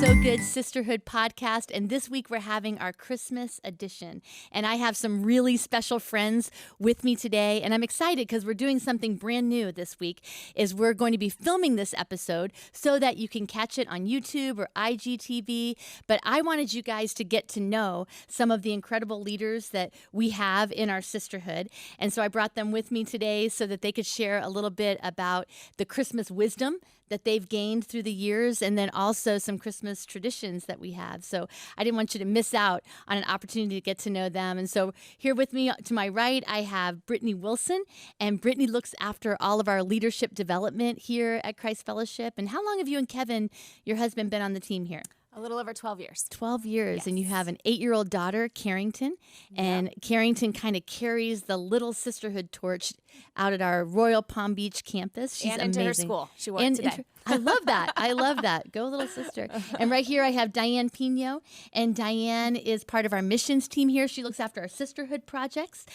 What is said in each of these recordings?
So Good Sisterhood podcast, and this week we're having our Christmas edition. And I have some really special friends with me today, and I'm excited because we're doing something brand new this week. Is we're going to be filming this episode so that you can catch it on YouTube or IGTV. But I wanted you guys to get to know some of the incredible leaders that we have in our sisterhood, and so I brought them with me today so that they could share a little bit about the Christmas wisdom that they've gained through the years, and then also some Christmas traditions that we have. So I didn't want you to miss out on an opportunity to get to know them. And so here with me to my right, I have Brittany Wilson, and Brittany looks after all of our leadership development here at Christ Fellowship. And how long have you and Kevin, your husband, been on the team here? A little over 12 years. 12 years. Yes. And you have an 8-year-old daughter, Carrington. And Carrington kind of carries the little sisterhood torch out at our Royal Palm Beach campus. She's and into amazing. her school. She wore it today. I love that. I love that. Go, little sister. And right here I have Diane Pino. And Diane is part of our missions team here. She looks after our sisterhood projects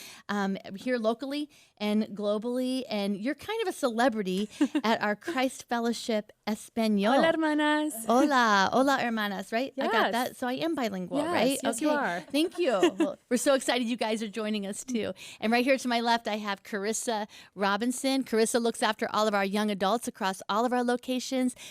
here locally and globally. And you're kind of a celebrity at our Christ Fellowship Espanol. Hola, hermanas. Hola, hermanas, right? Yes. I got that. So I am bilingual, Yes, right? yes, you are. Thank you. Well, we're so excited you guys are joining us too. And right here to my left, I have Carissa Robinson. Carissa looks after all of our young adults across all of our locations.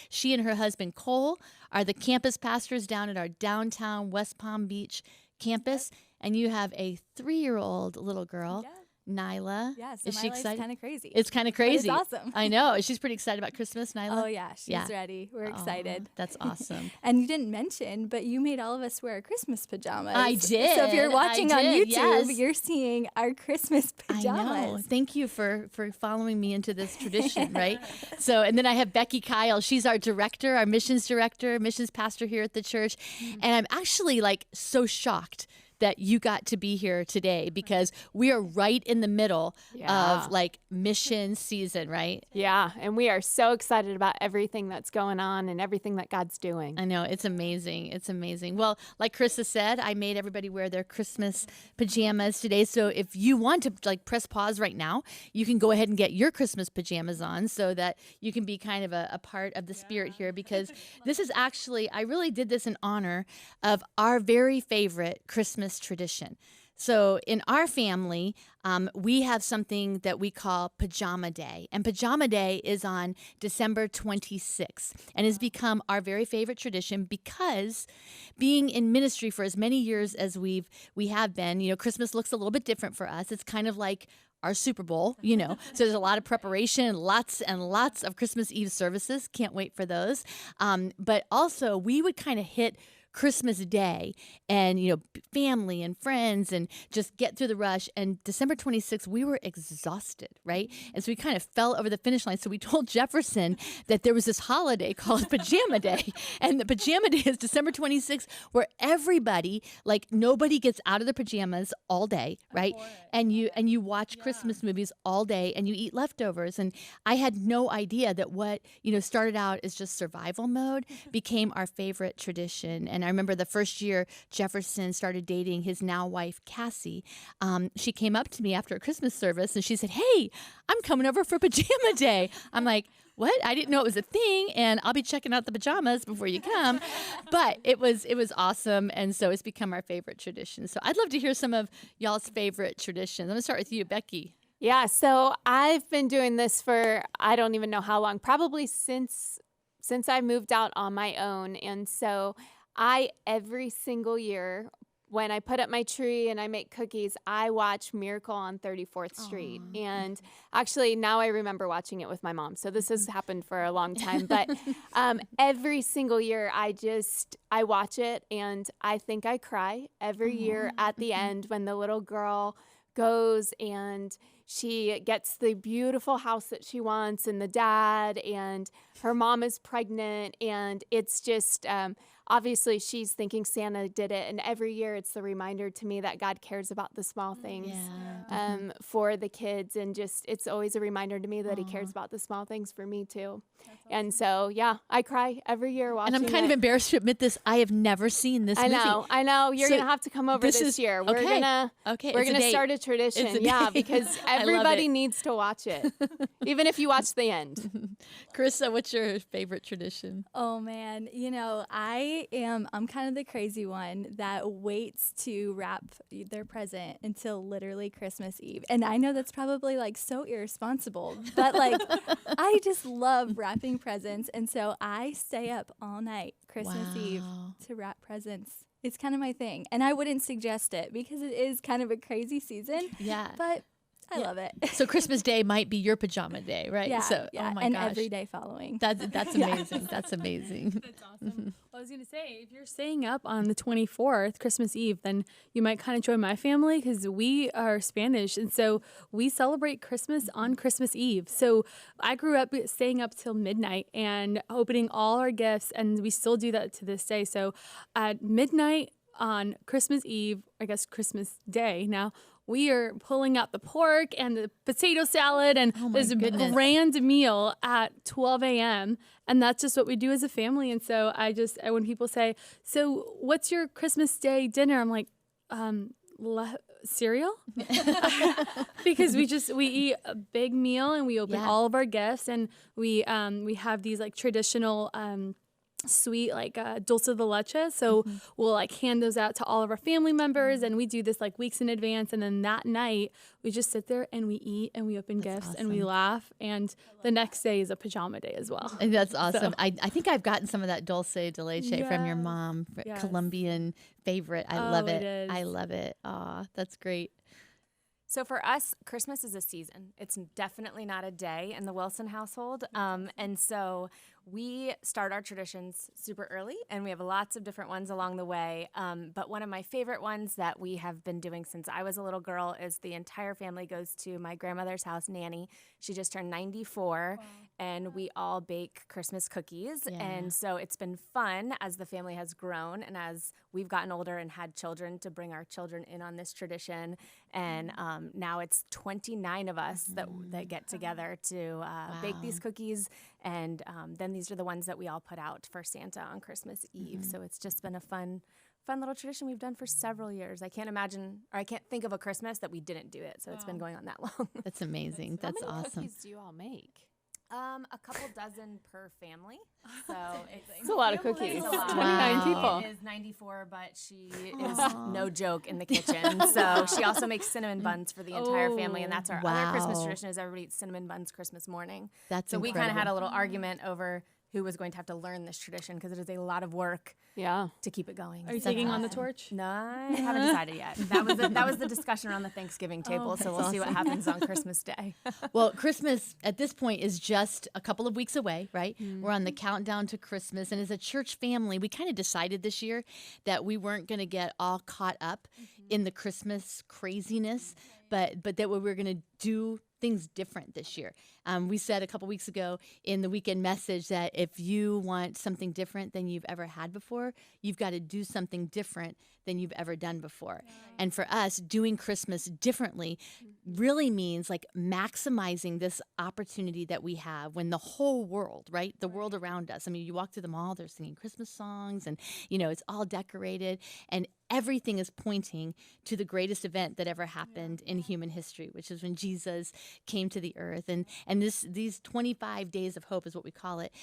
She and her husband, Cole, are the campus pastors down at our downtown West Palm Beach campus. And you have a 3-year-old little girl. Yeah. Nyla. Yeah, so is she excited? kind of crazy. It's kind of crazy. But it's awesome. I know. She's pretty excited about Christmas, Nyla. Oh, yeah. She's ready. We're excited. That's awesome. And you didn't mention, but you made all of us wear Christmas pajamas. I did. So if you're watching on YouTube, yes. you're seeing our Christmas pajamas. I know. Thank you for following me into this tradition, right? So, and then I have Becky Kyle. She's our director, our missions director, missions pastor here at the church. And I'm actually so shocked that you got to be here today because we are right in the middle of mission season, right? Yeah, and we are so excited about everything that's going on and everything that God's doing. I know, it's amazing. It's amazing. Well, like Carissa said, I made everybody wear their Christmas pajamas today. So if you want to press pause right now, you can go ahead and get your Christmas pajamas on so that you can be kind of a part of the spirit here, because this is actually, I really did this in honor of our very favorite Christmas tradition. So in our family, we have something that we call Pajama Day. And Pajama Day is on December 26th and has become our very favorite tradition because being in ministry for as many years as we have been, Christmas looks a little bit different for us. It's kind of like our Super Bowl, So there's a lot of preparation, lots and lots of Christmas Eve services. Can't wait for those. But also we would kind of hit Christmas Day and, family and friends and just get through the rush. And December 26th, we were exhausted, right? And so we kind of fell over the finish line. So we told Jefferson that there was this holiday called Pajama Day. And the Pajama Day is December 26th, where everybody, nobody gets out of their pajamas all day, right? And you watch Christmas movies all day and you eat leftovers. And I had no idea that what, started out as just survival mode became our favorite tradition. And I remember the first year Jefferson started dating his now wife, Cassie. She came up to me after a Christmas service and she said, "Hey, I'm coming over for Pajama Day." I'm like, "What? I didn't know it was a thing, and I'll be checking out the pajamas before you come." But it was awesome, and so it's become our favorite tradition. So I'd love to hear some of y'all's favorite traditions. I'm going to start with you, Becky. Yeah, so I've been doing this for I don't even know how long, probably since I moved out on my own. And so every single year, when I put up my tree and I make cookies, I watch Miracle on 34th Street. And actually, now I remember watching it with my mom. So this has happened for a long time. But every single year, I watch it and I think I cry every year at the end when the little girl goes and she gets the beautiful house that she wants and the dad, and her mom is pregnant, and it's just obviously she's thinking Santa did it, and every year it's the reminder to me that God cares about the small things for the kids, and just it's always a reminder to me that he cares about the small things for me too. Awesome. And so I cry every year watching it. And I'm kind of embarrassed to admit this, I have never seen this movie. I know. You're gonna have to come over this year. We're gonna start a tradition. Because everybody needs to watch it, even if you watch the end. Carissa, what's your favorite tradition? Oh man, I I'm kind of the crazy one that waits to wrap their present until literally Christmas Eve. And I know that's probably like so irresponsible, but like I just love wrapping presents. And so I stay up all night Christmas Eve Wow. to wrap presents. It's kind of my thing. And I wouldn't suggest it because it is kind of a crazy season, Yeah. but I love it. So Christmas Day might be your pajama day, right? Yeah, So, yeah, oh my and gosh. every day following. That's amazing. That's amazing. That's awesome. I was going to say, if you're staying up on the 24th, Christmas Eve, then you might kind of join my family because we are Spanish. And so we celebrate Christmas on Christmas Eve. So I grew up staying up till midnight and opening all our gifts. And we still do that to this day. So at midnight on Christmas Eve, I guess Christmas Day now, we are pulling out the pork and the potato salad and Oh my this goodness. grand meal at 12 a.m. And that's just what we do as a family. And so when people say, so what's your Christmas Day dinner? I'm like, cereal? Because we eat a big meal and we open Yeah. all of our gifts and we have these like traditional sweet like dulce de leche, so we'll like hand those out to all of our family members and we do this like weeks in advance, and then that night we just sit there and we eat and we open gifts and we awesome. laugh, and the next day is a pajama day as well. And that's awesome. I think I've gotten some of that dulce de leche from your Yes. mom, Yes. Colombian favorite. I Oh, love it it. I is. love it. Aw, that's great. So for us, Christmas is a season. It's definitely not a day in the Wilson household. And so we start our traditions super early, and we have lots of different ones along the way. But one of my favorite ones that we have been doing since I was a little girl is the entire family goes to my grandmother's house, Nanny. She just turned 94, and we all bake Christmas cookies. Yeah. And so it's been fun as the family has grown and as we've gotten older and had children to bring our children in on this tradition. And now it's 29 of us that get together to bake these Wow. cookies. And then these are the ones that we all put out for Santa on Christmas Eve. So it's just been a fun little tradition we've done for several years. I can't think of a Christmas that we didn't do it. So it's been going on that long. That's amazing. That's How many awesome. cookies do you all make? A couple dozen per family. So It's a lot of cookies. It's a lot. 29 Wow. people. She is 94, but she is no joke in the kitchen. So she also makes cinnamon buns for the entire family, and that's our other Christmas Wow. tradition is everybody eats cinnamon buns Christmas morning. That's So we kind of had a incredible. little argument over who was going to have to learn this tradition because it is a lot of work Yeah. to keep it going. Are you So- taking on the torch? No, I haven't decided yet. That was the discussion around the Thanksgiving table. So we'll see what happens on Christmas Day. Well, Christmas at this point is just a couple of weeks away, right? We're on the countdown to Christmas. And as a church family, we kind of decided this year that we weren't going to get all caught up in the Christmas craziness, but that we were going to do things different this year. We said a couple weeks ago in the weekend message that if you want something different than you've ever had before, you've got to do something different than you've ever done before. And for us, doing Christmas differently really means like maximizing this opportunity that we have when the whole world, right? The world around us. I mean, you walk through the mall, they're singing Christmas songs and, it's all decorated and everything is pointing to the greatest event that ever happened in human history, which is when Jesus came to the earth. And these 25 days of hope is what we call it,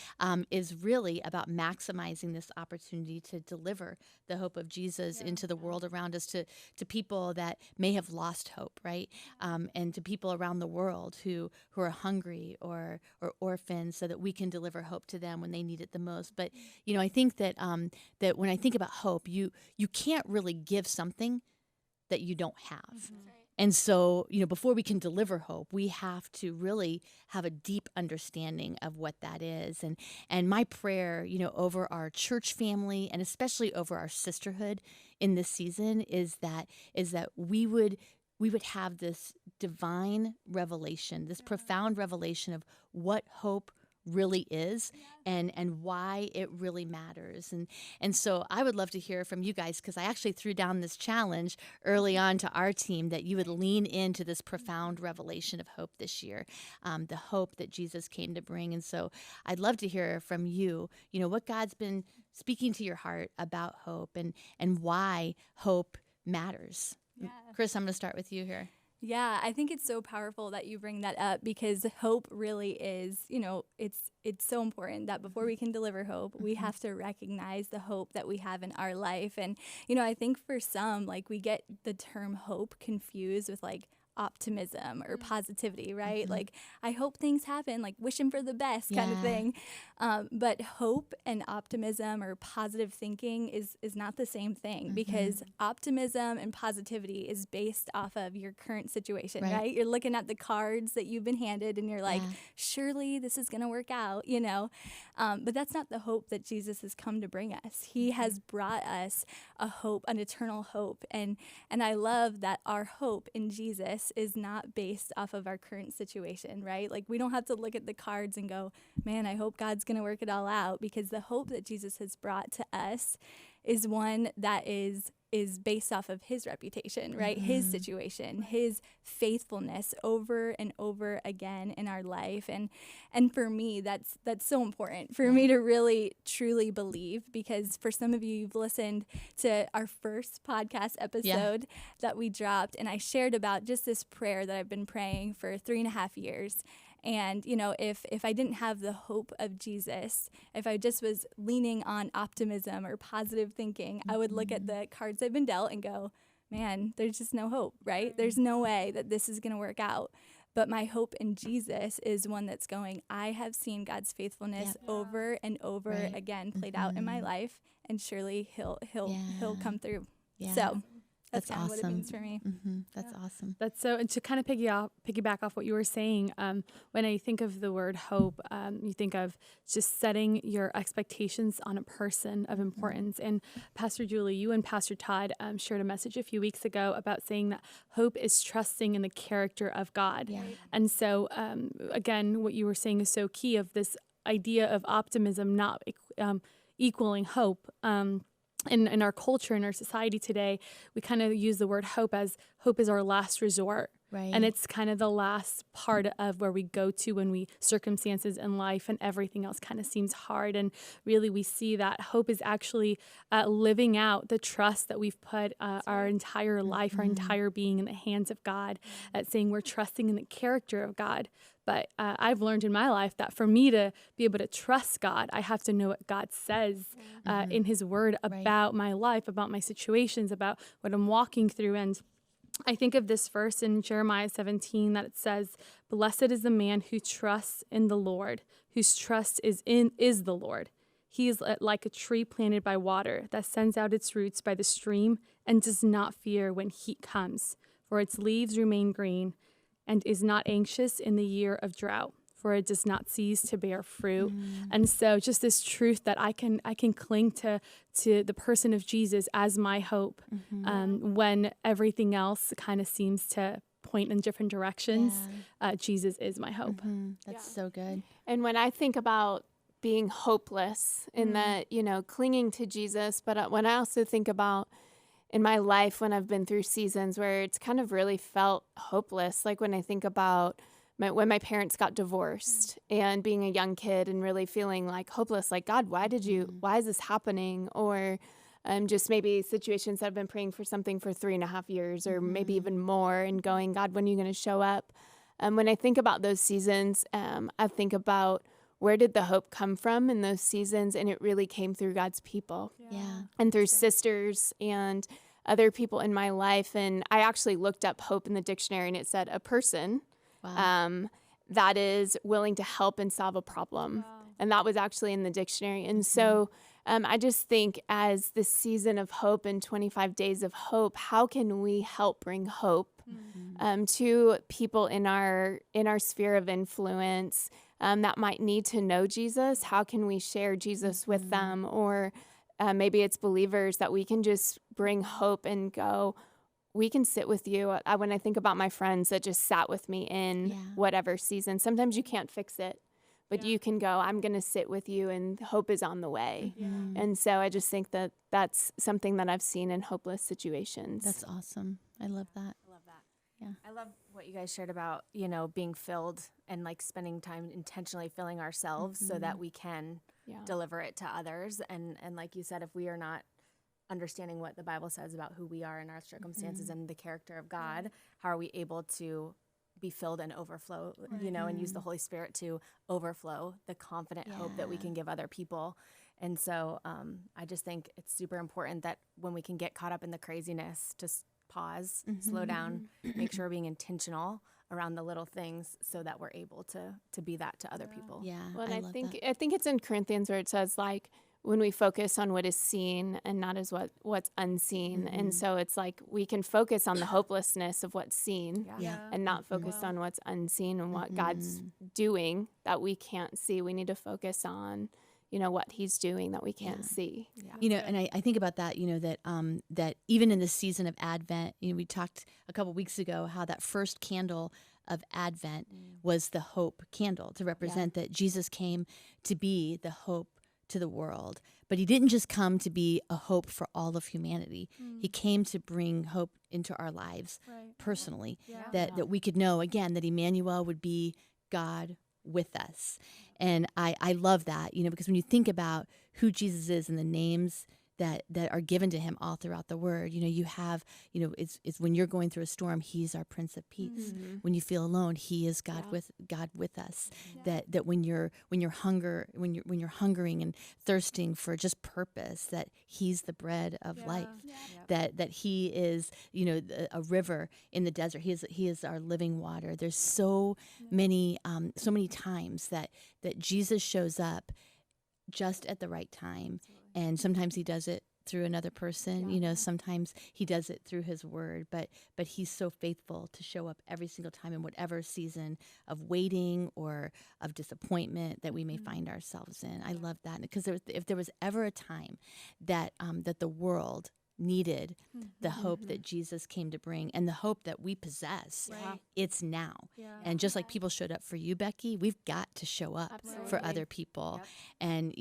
is really about maximizing this opportunity to deliver the hope of Jesus into the world around us, to people that may have lost hope, right? And to people around the world who are hungry or orphans, so that we can deliver hope to them when they need it the most. But I think that that when I think about hope, you can't really give something that you don't have. And so, before we can deliver hope, we have to really have a deep understanding of what that is. And my prayer, over our church family and especially over our sisterhood in this season is that we would have this divine revelation, this profound revelation of what hope really is and why it really matters. And so I would love to hear from you guys, because I actually threw down this challenge early on to our team that you would lean into this profound revelation of hope this year, the hope that Jesus came to bring. And so I'd love to hear from you, what God's been speaking to your heart about hope and why hope matters. Yeah. Chris, I'm going to start with you here. Yeah, I think it's so powerful that you bring that up because hope really is, it's so important that before we can deliver hope, we have to recognize the hope that we have in our life. And, I think for some, like we get the term hope confused with like optimism or positivity, right? Like, I hope things happen, like wishing for the best kind of thing. But hope and optimism or positive thinking is not the same thing because optimism and positivity is based off of your current situation, right? You're looking at the cards that you've been handed and you're like, surely this is going to work out, but that's not the hope that Jesus has come to bring us. He has brought us a hope, an eternal hope. And I love that our hope in Jesus is not based off of our current situation, right? Like we don't have to look at the cards and go, man, I hope God's going to work it all out, because the hope that Jesus has brought to us is one that is based off of his reputation, right? His situation, his faithfulness over and over again in our life. And for me, that's so important for me to really truly believe, because for some of you, you've listened to our first podcast episode that we dropped, and I shared about just this prayer that I've been praying for 3.5 years. And, if I didn't have the hope of Jesus, if I just was leaning on optimism or positive thinking, I would look at the cards I've been dealt and go, man, there's just no hope, right? There's no way that this is going to work out. But my hope in Jesus is one that's going, I have seen God's faithfulness over and over again played out in my life, and surely he'll come through. So that's kind of what it means for me. That's awesome. That's so, and to kind of piggyback off what you were saying, when I think of the word hope, you think of just setting your expectations on a person of importance. And Pastor Julie, you and Pastor Todd shared a message a few weeks ago about saying that hope is trusting in the character of God. Yeah. And so, again, what you were saying is so key, of this idea of optimism not equaling hope. In our culture, in our society today, we kind of use the word hope as hope is our last resort. Right. And it's kind of the last part of where we go to when circumstances in life and everything else kind of seems hard. And really we see that hope is actually living out the trust that we've put our entire life, our entire being in the hands of God, at saying we're trusting in the character of God. But I've learned in my life that for me to be able to trust God, I have to know what God says in his word about my life, about my situations, about what I'm walking through. And I think of this verse in Jeremiah 17 that it says, "Blessed is the man who trusts in the Lord, whose trust is the Lord. He is like a tree planted by water that sends out its roots by the stream and does not fear when heat comes, for its leaves remain green, and is not anxious in the year of drought, for it does not cease to bear fruit." And so just this truth that I can cling to the person of Jesus as my hope when everything else kind of seems to point in different directions. Jesus is my hope. That's so good. And when I think about being hopeless in that, clinging to Jesus, but when I also think about in my life when I've been through seasons where it's kind of really felt hopeless, like when I think about when my parents got divorced and being a young kid and really feeling like hopeless, like, God, why is this happening? Or just maybe situations that I've been praying for something for 3.5 years or maybe even more and going, God, when are you going to show up? When I think about those seasons, I think about where did the hope come from in those seasons? And it really came through God's people and through sisters and other people in my life. And I actually looked up hope in the dictionary, and it said a person that is willing to help and solve a problem. Wow. And that was actually in the dictionary. And so I just think as this season of hope and 25 days of hope, how can we help bring hope to people in our sphere of influence that might need to know Jesus? How can we share Jesus with them? Or maybe it's believers that we can just bring hope and go, we can sit with you. When I think about my friends that just sat with me in whatever season, sometimes you can't fix it, but you can go, I'm going to sit with you, and hope is on the way. And so I just think that that's something that I've seen in hopeless situations. That's awesome. I love that. Yeah. I love what you guys shared about, being filled and like spending time intentionally filling ourselves so that we can deliver it to others. And like you said, if we are not understanding what the Bible says about who we are in our circumstances and the character of God, how are we able to be filled and overflow, and use the Holy Spirit to overflow the confident hope that we can give other people. And so I just think it's super important that when we can get caught up in the craziness, to pause, slow down, make sure we're being intentional around the little things so that we're able to be that to other people. Yeah. Well, and I I love think that. I think it's in Corinthians where it says like when we focus on what is seen and not as what's unseen. And so it's like we can focus on the hopelessness of what's seen and not focus on what's unseen and what God's doing that we can't see. We need to focus on, what he's doing that we can't see. And I think about that, that even in the season of Advent, we talked a couple weeks ago how that first candle of Advent was the hope candle to represent that Jesus came to be the hope to the world. But he didn't just come to be a hope for all of humanity. He came to bring hope into our lives personally, that we could know, again, that Emmanuel would be God with us. And I love that, because when you think about who Jesus is and the names that are given to him all throughout the word, you have, it's when you're going through a storm, he's our Prince of Peace. When you feel alone, he is God with us. That when you're hungering and thirsting for just purpose, that he's the bread of life. That he is, a river in the desert. He is our living water. There's so many times that Jesus shows up just at the right time. And sometimes he does it through another person, sometimes he does it through his word, but he's so faithful to show up every single time in whatever season of waiting or of disappointment that we may find ourselves in. I love that, because if there was ever a time that the world needed the hope that Jesus came to bring and the hope that we possess, it's now. And just like people showed up for you, Becky, we've got to show up for other people. And,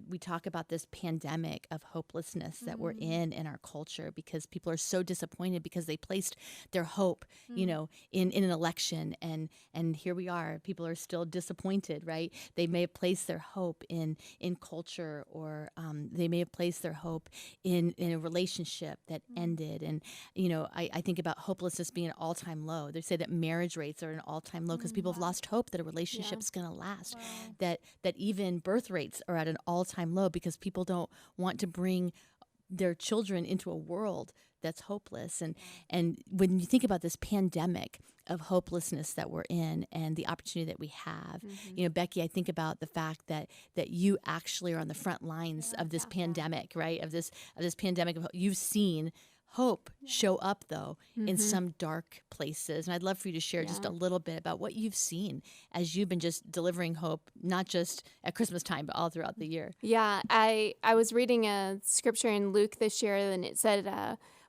we talk about this pandemic of hopelessness that we're in our culture, because people are so disappointed because they placed their hope, in an election. And here we are, people are still disappointed, right? They may have placed their hope in culture, or they may have placed their hope in a relationship that ended. And, I think about hopelessness being an all-time low. They say that marriage rates are an all-time low because people have lost hope that a relationship's going to last. That even birth rates are at an all-time low because people don't want to bring their children into a world that's hopeless. And when you think about this pandemic of hopelessness that we're in and the opportunity that we have, Becky, I think about the fact that you actually are on the front lines of this pandemic, right? Of this pandemic. You've seen hope show up, though, in some dark places. And I'd love for you to share just a little bit about what you've seen as you've been just delivering hope, not just at Christmas time, but all throughout the year. Yeah, I was reading a scripture in Luke this year, and it said,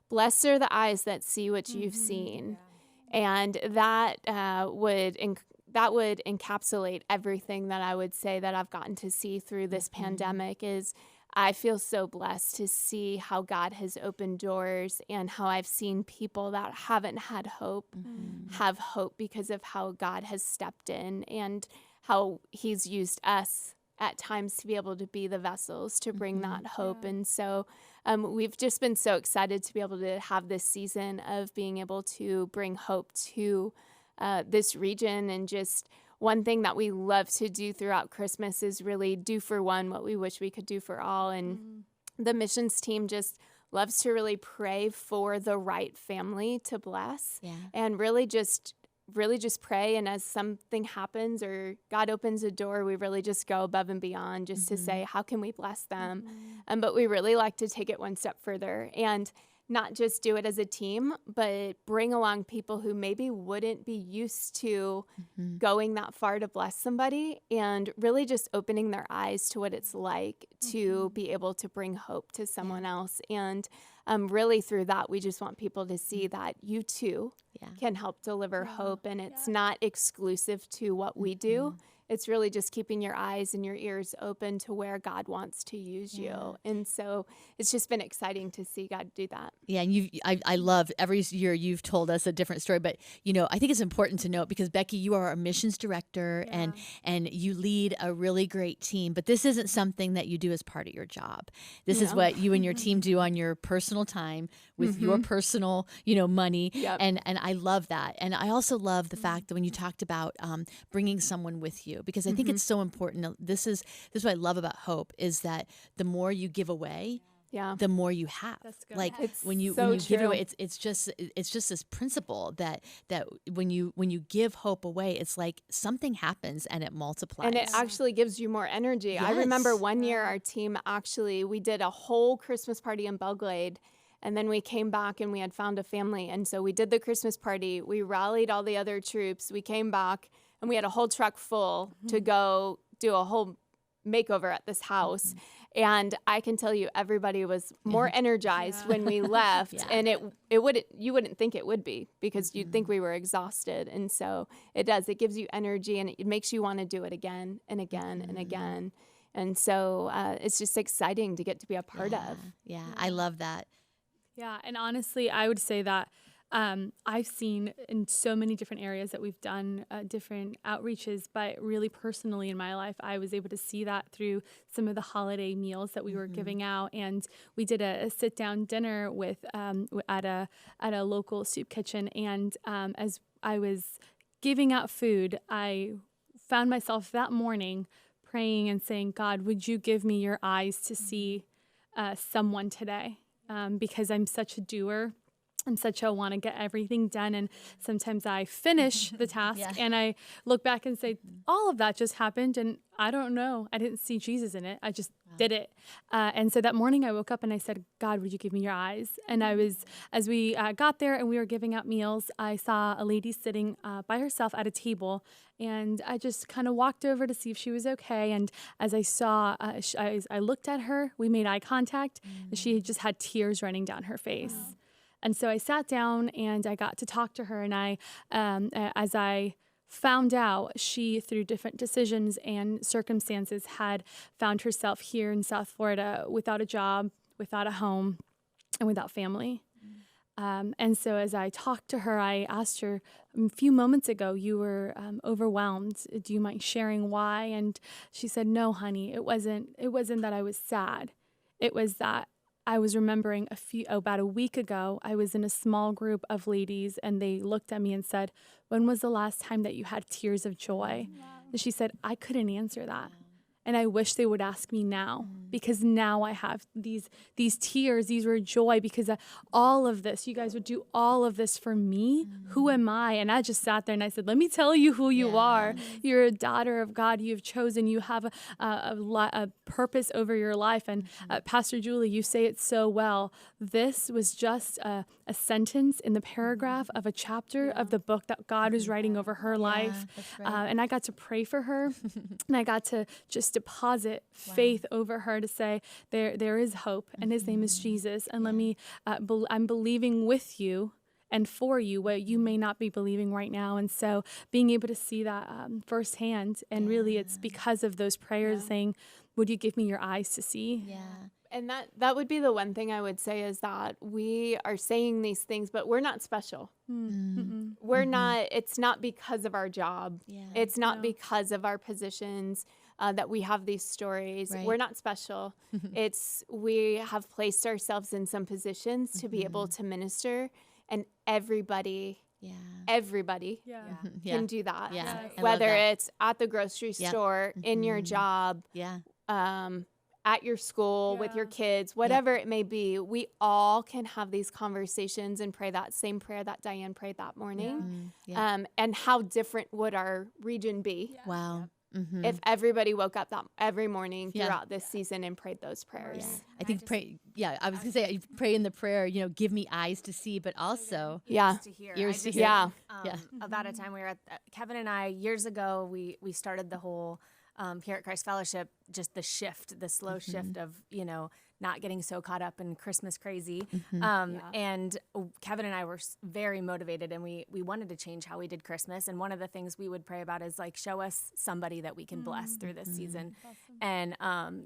blessed are the eyes that see what you've seen. And that would encapsulate everything that I would say that I've gotten to see through this pandemic. Is I feel so blessed to see how God has opened doors, and how I've seen people that haven't had hope have hope because of how God has stepped in, and how he's used us at times to be able to be the vessels to bring that hope. And so we've just been so excited to be able to have this season of being able to bring hope to this region. And just one thing that we love to do throughout Christmas is really do for one what we wish we could do for all. And the missions team just loves to really pray for the right family to bless, and really just pray. And as something happens or God opens a door, we really just go above and beyond just to say, how can we bless them? But we really like to take it one step further and not just do it as a team, but bring along people who maybe wouldn't be used to going that far to bless somebody, and really just opening their eyes to what it's like to be able to bring hope to someone else. And really through that, we just want people to see that you too can help deliver hope, and it's not exclusive to what we do. it's really just keeping your eyes and your ears open to where God wants to use you. And so it's just been exciting to see God do that. Yeah, and I love every year you've told us a different story, but I think it's important to note because Becky, you are our missions director and you lead a really great team, but this isn't something that you do as part of your job. This is what you and your team do on your personal time with your personal, money, and I love that. And I also love the fact that when you talked about bringing someone with you, because I think it's so important. This is what I love about hope is that the more you give away, the more you have. That's good. Like It's when you so give it true. away, it's just this principle that when you give hope away, it's like something happens and it multiplies. And it actually gives you more energy. I remember Yes. one year our team we did a whole Christmas party in Belgrade, and then we came back and we had found a family. And so we did the Christmas party. We rallied all the other troops. We came back and we had a whole truck full to go do a whole makeover at this house. And I can tell you, everybody was more energized when we left, and you wouldn't think it would be because you'd think we were exhausted. And so it does. It gives you energy, and it makes you want to do it again and again and again. And so it's just exciting to get to be a part of. Yeah, I love that. Yeah, and honestly, I would say that I've seen in so many different areas that we've done different outreaches, but really personally in my life, I was able to see that through some of the holiday meals that we were giving out. And we did a sit-down dinner with at a local soup kitchen. And as I was giving out food, I found myself that morning praying and saying, God, would you give me your eyes to see someone today? Because I'm such a doer. I'm such a want to get everything done. And sometimes I finish the task and I look back and say, all of that just happened. And I don't know. I didn't see Jesus in it. I just did it. And so that morning I woke up and I said, God, would you give me your eyes? And as we got there and we were giving out meals, I saw a lady sitting by herself at a table. And I just kind of walked over to see if she was okay. And as I saw, I looked at her, we made eye contact, and she just had tears running down her face. Wow. And so I sat down and I got to talk to her. And as I found out, she, through different decisions and circumstances, had found herself here in South Florida without a job, without a home, and without family. And so as I talked to her, I asked her, a few moments ago, you were overwhelmed. Do you mind sharing why? And she said, no, honey, it wasn't that I was sad. It was that I was remembering about a week ago, I was in a small group of ladies and they looked at me and said, when was the last time that you had tears of joy? Wow. And she said, I couldn't answer that. And I wish they would ask me now, because now I have these tears, these were joy, because all of this, you guys would do all of this for me. Who am I? And I just sat there and I said, let me tell you who you are. You're a daughter of God. You've chosen. You have a purpose over your life. And Pastor Julie, you say it so well. This was just a sentence in the paragraph of a chapter of the book that God is writing over her life. Right. And I got to pray for her, and I got to just deposit faith over her to say, there is hope, and his name is Jesus. And let me, I'm believing with you and for you what you may not be believing right now. And so being able to see that firsthand, and really it's because of those prayers saying, would you give me your eyes to see? Yeah. And that would be the one thing I would say, is that we are saying these things, but we're not special. We're not, it's not because of our job. It's not because of our positions that we have these stories. Right. We're not special. We have placed ourselves in some positions to be able to minister, and everybody can do that. Whether it's at the grocery store, in your job, at your school, with your kids, whatever it may be, we all can have these conversations and pray that same prayer that Diane prayed that morning. And how different would our region be? Wow. If everybody woke up every morning throughout this season and prayed those prayers. I think I was going to say, pray in the prayer, give me eyes to see, but also ears to hear. Ears to hear. About a time we were at, Kevin and I, years ago, we started the whole here at Christ Fellowship, just the shift, the slow shift of, not getting so caught up in Christmas crazy. Mm-hmm. And Kevin and I were very motivated, and we wanted to change how we did Christmas. And one of the things we would pray about is like, show us somebody that we can bless through this season. And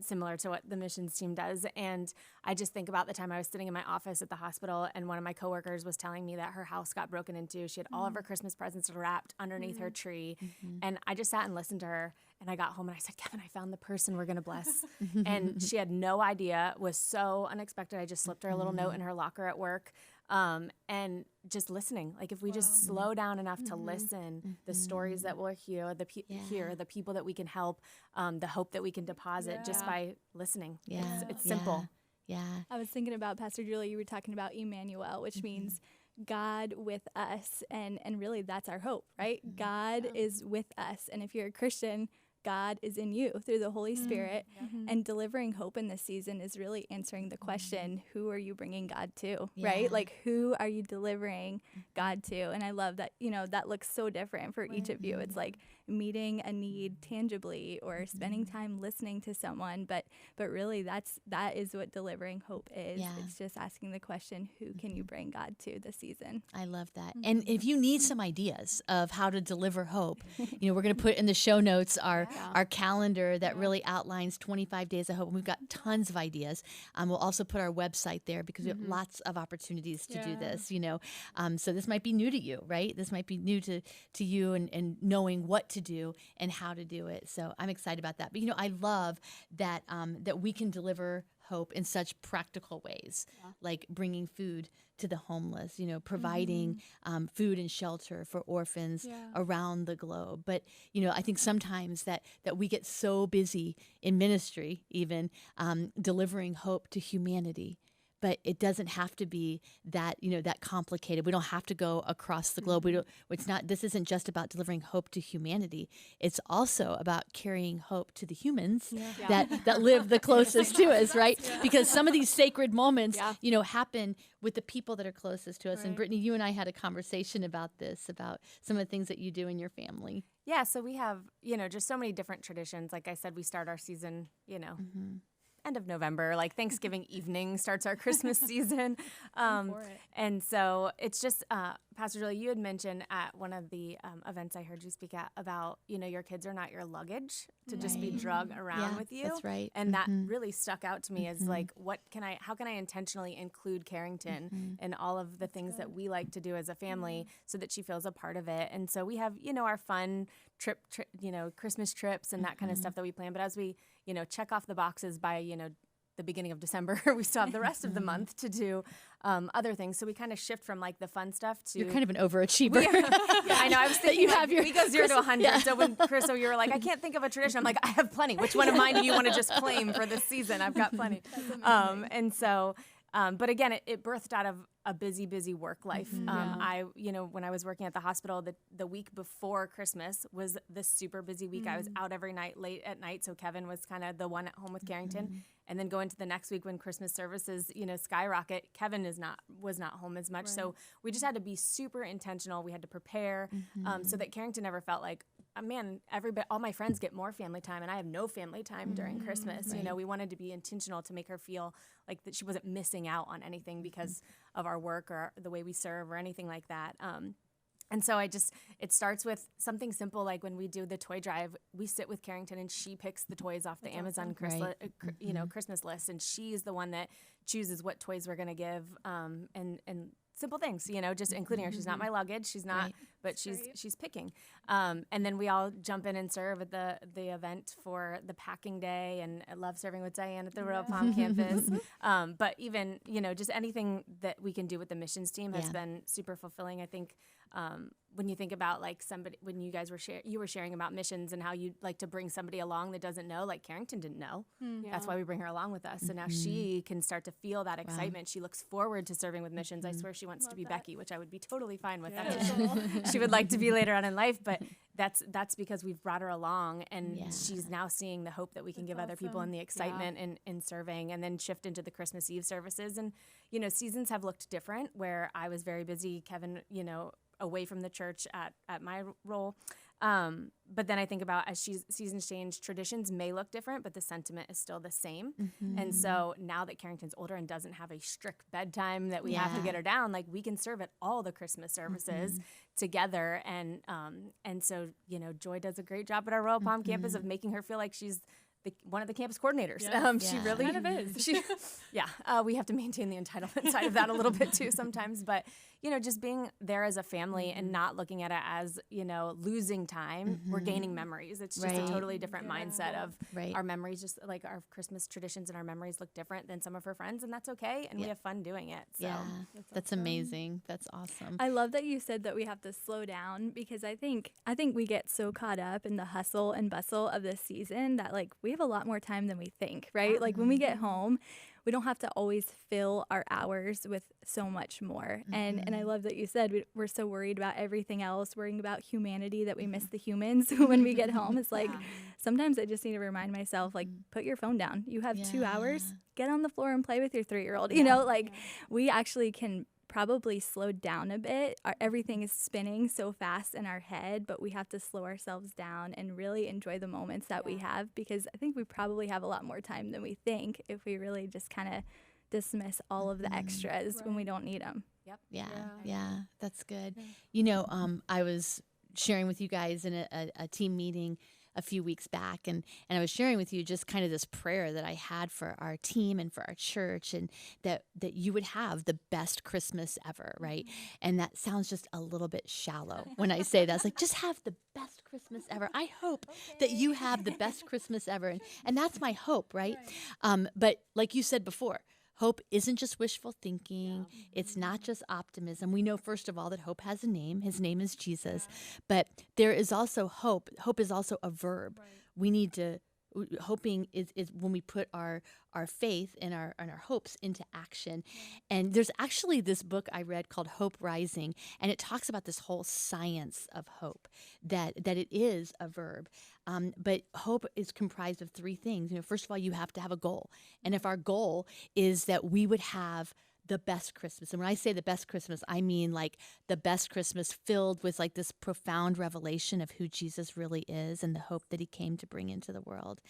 similar to what the missions team does. And I just think about the time I was sitting in my office at the hospital, and one of my coworkers was telling me that her house got broken into. She had all of her Christmas presents wrapped underneath her tree. And I just sat and listened to her. And I got home and I said, Kevin, I found the person we're going to bless. And she had no idea, was so unexpected. I just slipped her a little note in her locker at work. And just listening, like if we just slow down enough to listen, the stories that we'll hear, the people that we can help, the hope that we can deposit just by listening. Yeah. It's simple. Yeah. I was thinking about, Pastor Julie, you were talking about Emmanuel, which means God with us. And really that's our hope, right? God is with us. And if you're a Christian, God is in you through the Holy Spirit. And delivering hope in this season is really answering the question, who are you bringing God to, right? Like, who are you delivering God to? And I love that, that looks so different for each of you. It's like meeting a need tangibly or spending time listening to someone. But really that is what delivering hope is. Yeah. It's just asking the question, who can you bring God to this season? I love that. And if you need some ideas of how to deliver hope, we're going to put in the show notes our calendar that really outlines 25 days of hope. And we've got tons of ideas. We'll also put our website there because we have lots of opportunities to do this, So this might be new to you, right? This might be new to you and knowing what to do and how to do it. So I'm excited about that. But, I love that that we can deliver hope in such practical ways, like bringing food to the homeless, providing food and shelter for orphans around the globe. But, I think sometimes that we get so busy in ministry, even delivering hope to humanity. But it doesn't have to be that, that complicated. We don't have to go across the globe. This isn't just about delivering hope to humanity. It's also about carrying hope to the humans that live the closest to us, right? Because some of these sacred moments, happen with the people that are closest to us. And Brittany, you and I had a conversation about this, about some of the things that you do in your family. Yeah, so we have, just so many different traditions. Like I said, we start our season, end of November, like Thanksgiving evening starts our Christmas season. And so it's just, Pastor Julie, you had mentioned at one of the events I heard you speak at about, your kids are not your luggage to just be drug around with you. That's right. And that really stuck out to me as like, how can I intentionally include Carrington in all of the things that we like to do as a family so that she feels a part of it. And so we have, our fun Christmas trips and that kind of stuff that we plan. But as we, check off the boxes by, the beginning of December, we still have the rest of the month to do other things. So we kind of shift from like the fun stuff to... You're kind of an overachiever. I know. I was thinking we go 0 to 100. Yeah. So when Chris, you were like, I can't think of a tradition. I'm like, I have plenty. Which one of mine do you want to just claim for this season? I've got plenty. And so... but again, it birthed out of a busy work life. I, when I was working at the hospital, the week before Christmas was the super busy week. I was out every night, late at night. So Kevin was kind of the one at home with Carrington. And then go into the next week when Christmas services, skyrocket. Kevin was not home as much. Right. So we just had to be super intentional. We had to prepare so that Carrington never felt like, man, all my friends get more family time and I have no family time during Christmas. Right. We wanted to be intentional to make her feel like that she wasn't missing out on anything because of our work or the way we serve or anything like that. And so it starts with something simple like when we do the toy drive, we sit with Carrington and she picks the toys off the Amazon Christmas list, and she's the one that chooses what toys we're going to give, and simple things, just including her. She's not my luggage. She's not, but she's picking. And then we all jump in and serve at the event for the packing day, and I love serving with Diane at the Royal Palm campus. But even, just anything that we can do with the missions team has been super fulfilling. I think when you think about like when you guys were sharing about missions and how you'd like to bring somebody along that doesn't know, like Carrington didn't know. That's why we bring her along with us. And now she can start to feel that excitement. She looks forward to serving with missions. I swear she wants to be Becky, which I would be totally fine with. That's she would like to be later on in life, but that's because we've brought her along, and she's now seeing the hope that we can give other people and the excitement in serving, and then shift into the Christmas Eve services. And, seasons have looked different where I was very busy, Kevin, away from the church at my role. But then I think about as seasons change, traditions may look different, but the sentiment is still the same. And so now that Carrington's older and doesn't have a strict bedtime that we have to get her down, like we can serve at all the Christmas services together. And so, you know, Joy does a great job at our Royal Palm campus of making her feel like she's one of the campus coordinators. She really kind of is. We have to maintain the entitlement side of that a little bit too sometimes, but you know, just being there as a family and not looking at it as, you know, losing time. We're gaining memories. It's just a totally different mindset of our memories. Just like our Christmas traditions and our memories look different than some of her friends, and that's okay. And we have fun doing it. So that's amazing. That's awesome. I love that you said that we have to slow down, because I think we get so caught up in the hustle and bustle of this season that like we have a lot more time than we think, right? Like when we get home, we don't have to always fill our hours with so much more. And I love that you said we're so worried about everything else, worrying about humanity, that we miss the humans when we get home. It's like sometimes I just need to remind myself, like, put your phone down. You have 2 hours, get on the floor and play with your 3-year-old. You know, like we actually can probably slow down a bit. Everything is spinning so fast in our head, but we have to slow ourselves down and really enjoy the moments that we have, because I think we probably have a lot more time than we think if we really just kind of dismiss all of the extras when we don't need them. Yeah, that's good. You know, I was sharing with you guys in a team meeting a few weeks back, and I was sharing with you just kind of this prayer that I had for our team and for our church, and that you would have the best Christmas ever, right? And that sounds just a little bit shallow when I say that. It's like, just have the best Christmas ever. I hope that you have the best Christmas ever, and that's my hope, right? But like you said before, hope isn't just wishful thinking. It's not just optimism. We know, first of all, that hope has a name. His name is Jesus. But there is also hope. Hope is also a verb. We need to, hoping is when we put our faith and our hopes into action. And there's actually this book I read called Hope Rising, and it talks about this whole science of hope, that it is a verb. But hope is comprised of 3 things. You know, first of all, you have to have a goal. And if our goal is that we would have the best Christmas, and when I say the best Christmas, I mean like the best Christmas filled with like this profound revelation of who Jesus really is and the hope that he came to bring into the world.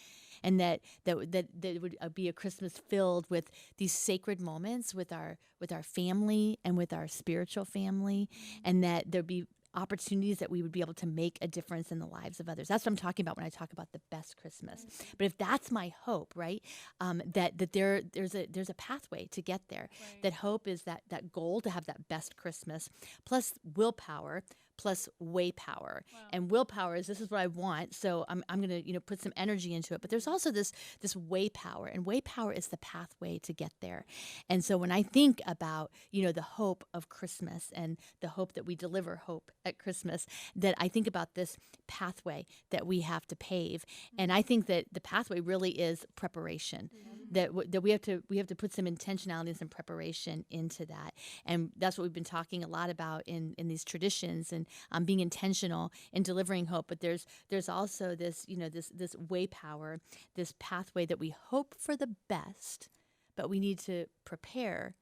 And that it would be a Christmas filled with these sacred moments with our family and with our spiritual family, and that there'd be opportunities that we would be able to make a difference in the lives of others. That's what I'm talking about when I talk about the best Christmas. But if that's my hope, right, that there's a pathway to get there. That hope is that goal to have that best Christmas, plus willpower, plus way power. And willpower is, this is what I want, so I'm going to put some energy into it. But there's also this way power, and way power is the pathway to get there. And so when I think about the hope of Christmas and the hope that we deliver hope at Christmas, that I think about this pathway that we have to pave. And I think that the pathway really is preparation. That we have to put some intentionality and some preparation into that. And that's what we've been talking a lot about in these traditions, and being intentional in delivering hope. But there's also this this way power, this pathway that we hope for the best, but we need to prepare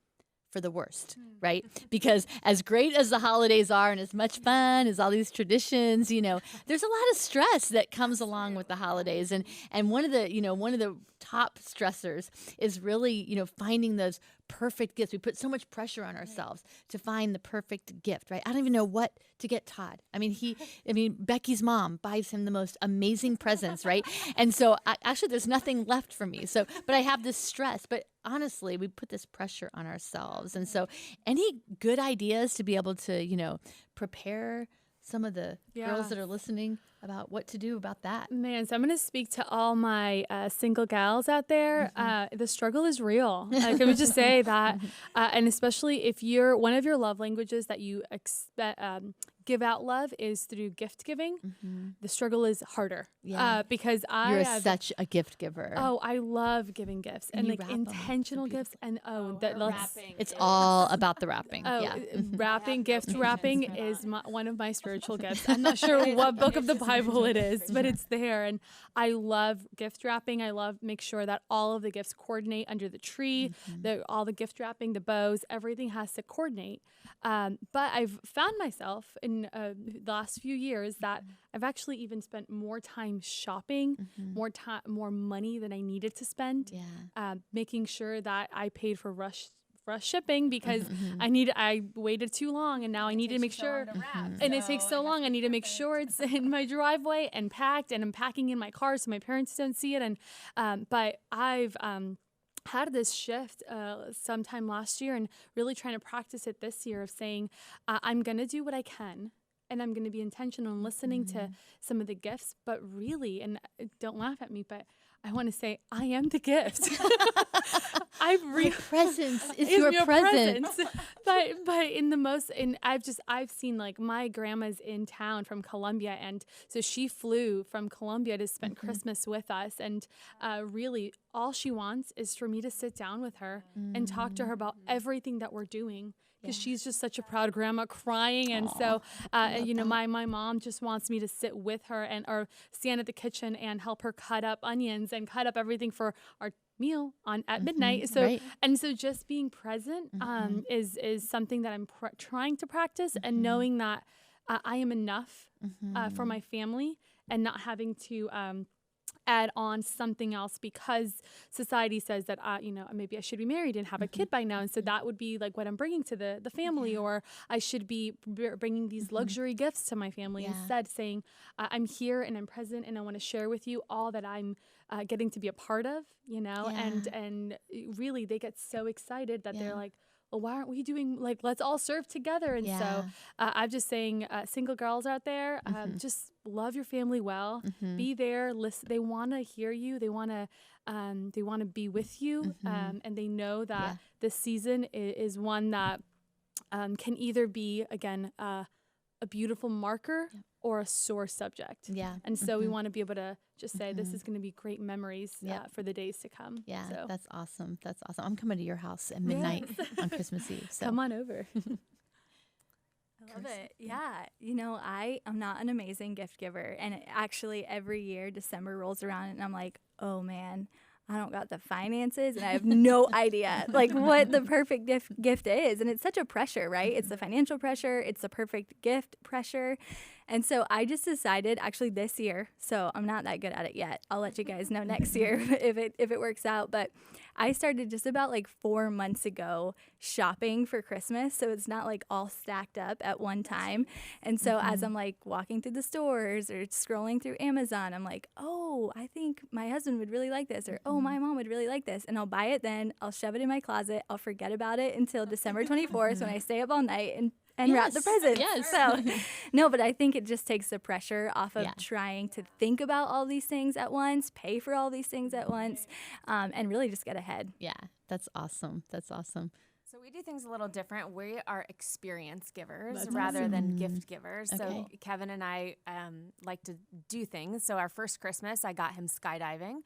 for the worst, right? Because as great as the holidays are and as much fun as all these traditions, there's a lot of stress that comes along with the holidays. And one of the top stressors is really, finding those perfect gifts. We put so much pressure on ourselves to find the perfect gift, right? I don't even know what to get Todd. I mean, Becky's mom buys him the most amazing presents, right? And so actually there's nothing left for me. But I have this stress. But honestly, we put this pressure on ourselves. And so any good ideas to be able to, prepare some of the girls that are listening about what to do about that? Man, so I'm going to speak to all my single gals out there. The struggle is real. Can we just say that? And especially if one of your love languages that you give out love is through gift giving, the struggle is harder. Because you're such a gift giver. Oh, I love giving gifts and like intentional gifts. And it's all about the wrapping. Wrapping, gift wrapping is one of my spiritual gifts. I'm not sure what book of the Bible survival it is, but it's there. And I love gift wrapping. I love make sure that all of the gifts coordinate under the tree, all the gift wrapping, the bows, everything has to coordinate. But I've found myself in the last few years that I've actually even spent more time shopping, more money than I needed to spend, making sure that I paid for rush shipping because I waited too long and now I need to make sure and it takes so long. I need to make sure it's in my driveway and packed, and I'm packing in my car so my parents don't see it. And but I've had this shift sometime last year and really trying to practice it this year of saying I'm going to do what I can. And I'm going to be intentional in listening to some of the gifts, but really, and don't laugh at me, but I want to say I am the gift. Your presence is your presence. But I've seen like my grandma's in town from Colombia, and so she flew from Colombia to spend Christmas with us, and really all she wants is for me to sit down with her and talk to her about everything that we're doing. Because she's just such a proud grandma, crying, and so my mom just wants me to sit with her or stand at the kitchen and help her cut up onions and cut up everything for our meal at midnight. So and so just being present is something that I'm trying to practice, and knowing that I am enough for my family, and not having to add on something else because society says that maybe I should be married and have a kid by now, and so that would be like what I'm bringing to the family, or I should be bringing these luxury gifts to my family instead, saying I'm here and I'm present and I want to share with you all that I'm getting to be a part of, and really they get so excited that they're like, well, why aren't we doing, like, let's all serve together? And so I'm just saying, single girls out there, just love your family well, be there, listen. They want to hear you. They want to be with you. And they know that this season is one that can either be, again, a beautiful marker or a sore subject. And so we want to be able to just say, this is going to be great memories for the days to come. So. That's awesome. That's awesome. I'm coming to your house at midnight on Christmas Eve. So. Come on over. I love it. Yeah. I'm not an amazing gift giver. And actually every year December rolls around and I'm like, oh man, I don't got the finances and I have no idea like what the perfect gift is. And it's such a pressure, right? It's the financial pressure. It's the perfect gift pressure. And so I just decided actually this year, so I'm not that good at it yet. I'll let you guys know next year if it works out. But I started just about like 4 months ago shopping for Christmas. So it's not like all stacked up at one time. And so as I'm like walking through the stores or scrolling through Amazon, I'm like, oh, I think my husband would really like this, or oh, my mom would really like this. And I'll buy it then. I'll shove it in my closet. I'll forget about it until December 24th when I stay up all night and wrap the presents. So, no, but I think it just takes the pressure off of trying to think about all these things at once, pay for all these things at once, and really just get ahead. Yeah, that's awesome. That's awesome. So we do things a little different. We are experience givers rather than gift givers. Okay. So Kevin and I like to do things. So our first Christmas, I got him skydiving.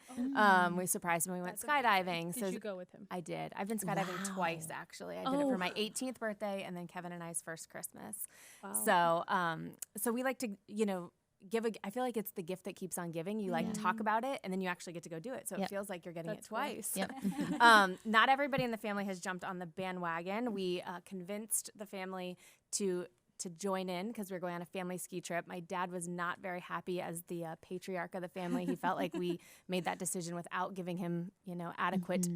We surprised him. We went skydiving. Did you go with him? I did. I've been skydiving twice, actually. I did it for my 18th birthday and then Kevin and I's first Christmas. Wow. So we like to, I feel like it's the gift that keeps on giving. You talk about it and then you actually get to go do it. So it feels like you're getting it twice. Yep. Not everybody in the family has jumped on the bandwagon. We convinced the family to join in because we were going on a family ski trip. My dad was not very happy as the patriarch of the family. He felt like we made that decision without giving him, adequate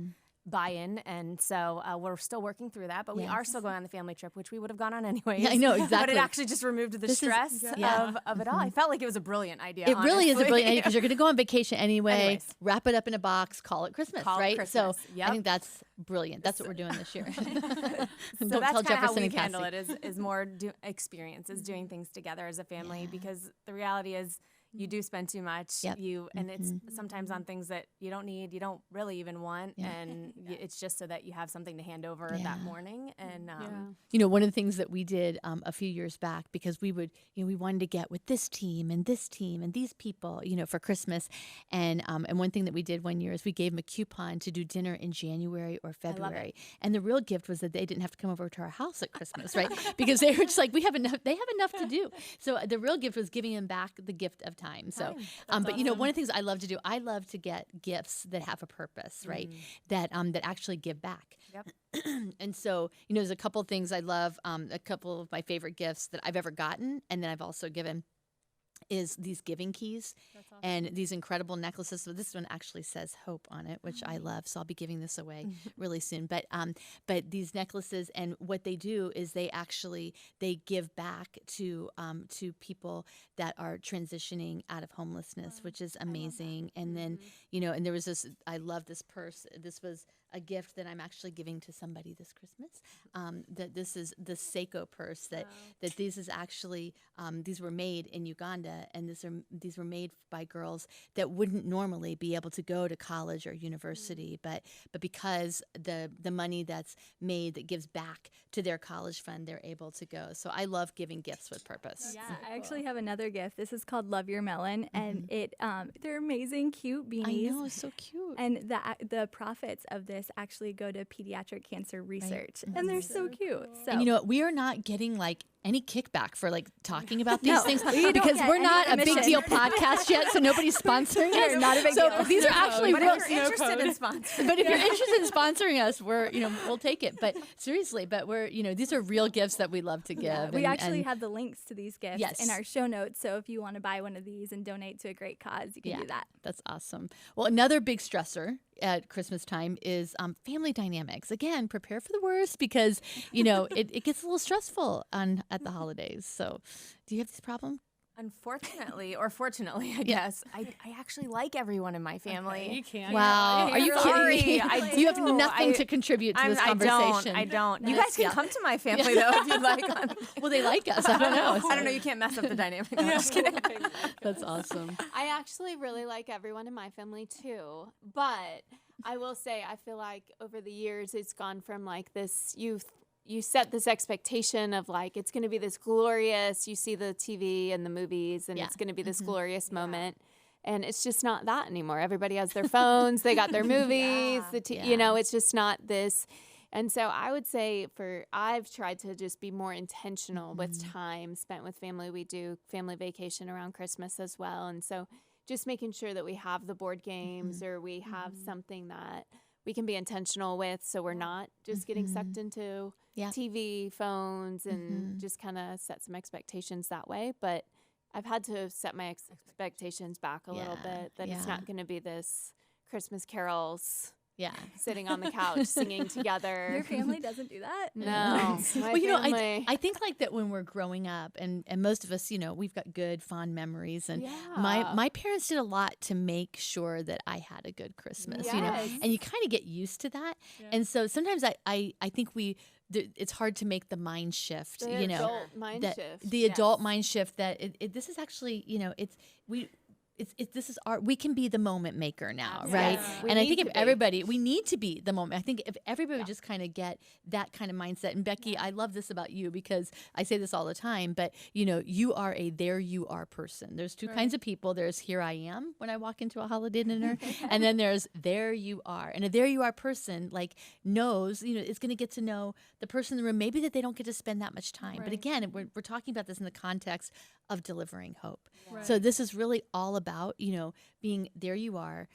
buy-in, and so we're still working through that, but we are still going on the family trip, which we would have gone on anyways. Yeah, I know, exactly. But it actually just removed the stress of it all. I felt like it was a brilliant idea. It really is a brilliant idea because you're going to go on vacation anyway, wrap it up in a box, call it Christmas, right? So I think that's brilliant. That's what we're doing this year. So Don't that's tell kind of Jefferson how we and handle Cassie. it is more experiences, doing things together as a family, because the reality is you do spend too much. And it's sometimes on things that you don't need, you don't really even want, and it's just so that you have something to hand over that morning. And one of the things that we did a few years back, because we would, we wanted to get with this team and these people, for Christmas, and one thing that we did one year is we gave them a coupon to do dinner in January or February, and the real gift was that they didn't have to come over to our house at Christmas, right? Because they were just like, they have enough to do. So the real gift was giving them back the gift of time. time. So, That's but one of the things I love to do, I love to get gifts that have a purpose, right? That actually give back. Yep. And so, there's a couple of things I love. A couple of my favorite gifts that I've ever gotten, and then I've also given, is these giving keys and these incredible necklaces. So this one actually says hope on it, which I love. So I'll be giving this away really soon. But these necklaces, and what they do is they give back to people that are transitioning out of homelessness, which is amazing. And then, and there was this, I love this purse. This was a gift that I'm actually giving to somebody this Christmas. That this is the Seiko purse that these is actually, these were made in Uganda, and these were made by girls that wouldn't normally be able to go to college or university, but because the money that's made that gives back to their college fund, they're able to go. So I love giving gifts with purpose. Yeah, I actually have another gift. This is called Love Your Melon, and they're amazing, cute beanies. I know, it's so cute. And the profits of this actually go to pediatric cancer research, and they're so cute. So And what? We are not getting any kickback for talking about these things we don't because get we're any not a big commission. deal podcast yet, so nobody's sponsoring us. It's not a big So deal. these are actually But real. if you're interested in sponsoring, But if you're interested in sponsoring us, we'll take it. But seriously, these are real gifts that we love to give. we and- actually and- have the links to these gifts Yes. in our show notes. So if you want to buy one of these and donate to a great cause, you can do that. That's awesome. Well, another big stressor at Christmas time is family dynamics. Again, prepare for the worst because, it gets a little stressful at the holidays. So do you have this problem? unfortunately, or fortunately, I guess, I actually like everyone in my family. You can't. Wow. Are you Sorry, kidding me? I You have do. nothing to contribute to this conversation. I don't. You guys can come to my family though if you'd like. Well, they like us. I don't know. I don't know. You can't mess up the dynamic. I'm just kidding. That's awesome. I actually really like everyone in my family too, but I will say I feel like over the years it's gone from this you set this expectation of it's going to be this glorious, you see the TV and the movies and it's going to be this glorious moment. And it's just not that anymore. Everybody has their phones, they got their movies, it's just not this. And so I would say I've tried to just be more intentional with time spent with family. We do family vacation around Christmas as well. And so just making sure that we have the board games or we have something that we can be intentional with, so we're not just getting sucked into TV, phones, and just kind of set some expectations that way. But I've had to set my expectations back a little bit, that it's not going to be this Christmas carols sitting on the couch singing together. Your family doesn't do that? No. Well, I think that when we're growing up, and most of us, we've got good, fond memories. And my parents did a lot to make sure that I had a good Christmas, and you kind of get used to that. Yeah. And so sometimes I think it's hard to make the mind shift, the adult mind shift. The adult mind shift that this is actually, this is we can be the moment maker now, right? And I think we need to be the moment. I think if everybody would just kind of get that kind of mindset. And Becky, I love this about you because I say this all the time, but you are a there you are person. There's two kinds of people. There's here I am when I walk into a holiday dinner, and then there's there you are. And a there you are person knows, is going to get to know the person in the room, maybe that they don't get to spend that much time. But again, we're talking about this in the context of delivering hope. Right. So this is really all about, being there you are,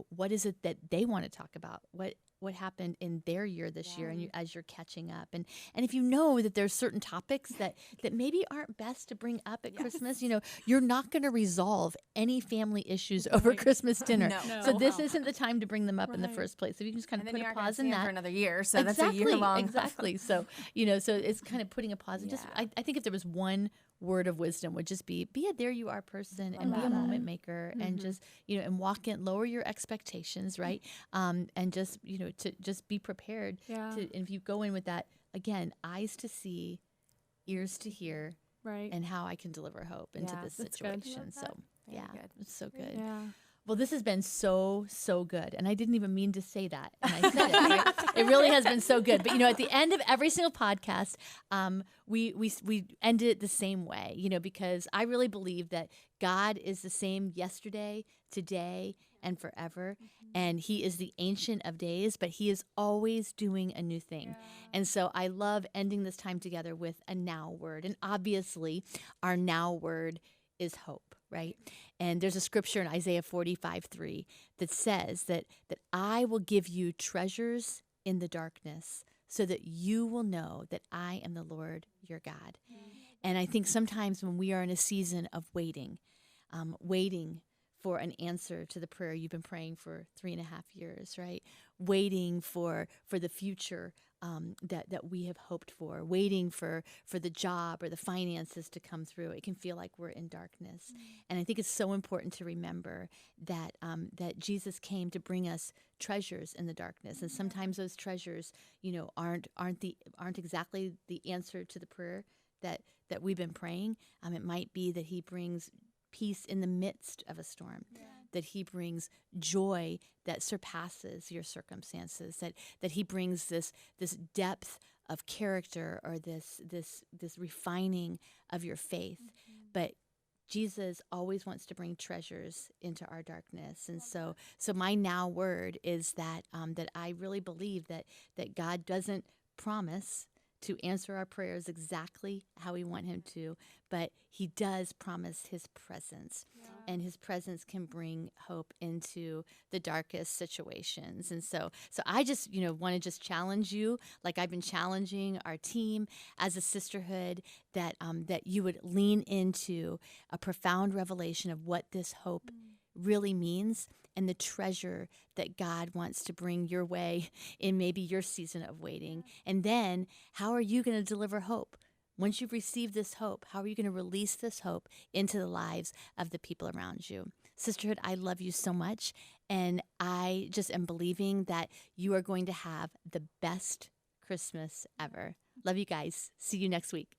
what is it that they want to talk about? What happened in their year this year, and as you're catching up, and if you know that there's certain topics that maybe aren't best to bring up at Christmas, you're not going to resolve any family issues over Christmas dinner. No. So this isn't the time to bring them up in the first place. So you can just kind of put a pause in that for another year. So that's a year long. Exactly. So so it's kind of putting a pause. Just I think if there was one word of wisdom, would just be a there you are person and be a moment maker and just and walk in, lower your expectations, right? And just to just be prepared to, and if you go in with that, again, eyes to see, ears to hear, right, and how I can deliver hope into this situation. So it's so good. Well, this has been so good, and I didn't even mean to say that, and I said it. Right? It really has been so good. But at the end of every single podcast, we end it the same way. Because I really believe that God is the same yesterday, today, and forever, and He is the Ancient of Days, but He is always doing a new thing. And so I love ending this time together with a now word, and obviously, our now word is hope. right? And there's a scripture in Isaiah 45:3 that says that I will give you treasures in the darkness so that you will know that I am the Lord your God. And I think sometimes when we are in a season of waiting, waiting for an answer to the prayer you've been praying for 3.5 years, right? Waiting for the future that we have hoped for, waiting for the job or the finances to come through. It can feel like we're in darkness, and I think it's so important to remember that that Jesus came to bring us treasures in the darkness, and sometimes those treasures, aren't exactly the answer to the prayer that we've been praying. It might be that He brings peace in the midst of a storm, that He brings joy that surpasses your circumstances, that He brings this depth of character or this refining of your faith. But Jesus always wants to bring treasures into our darkness. And so my now word is that that I really believe that God doesn't promise to answer our prayers exactly how we want Him to, but He does promise His presence. And His presence can bring hope into the darkest situations. And so I just, want to just challenge you, like I've been challenging our team as a sisterhood, that that you would lean into a profound revelation of what this hope really means and the treasure that God wants to bring your way in maybe your season of waiting. And then how are you going to deliver hope? Once you've received this hope, how are you going to release this hope into the lives of the people around you? Sisterhood, I love you so much. And I just am believing that you are going to have the best Christmas ever. Love you guys. See you next week.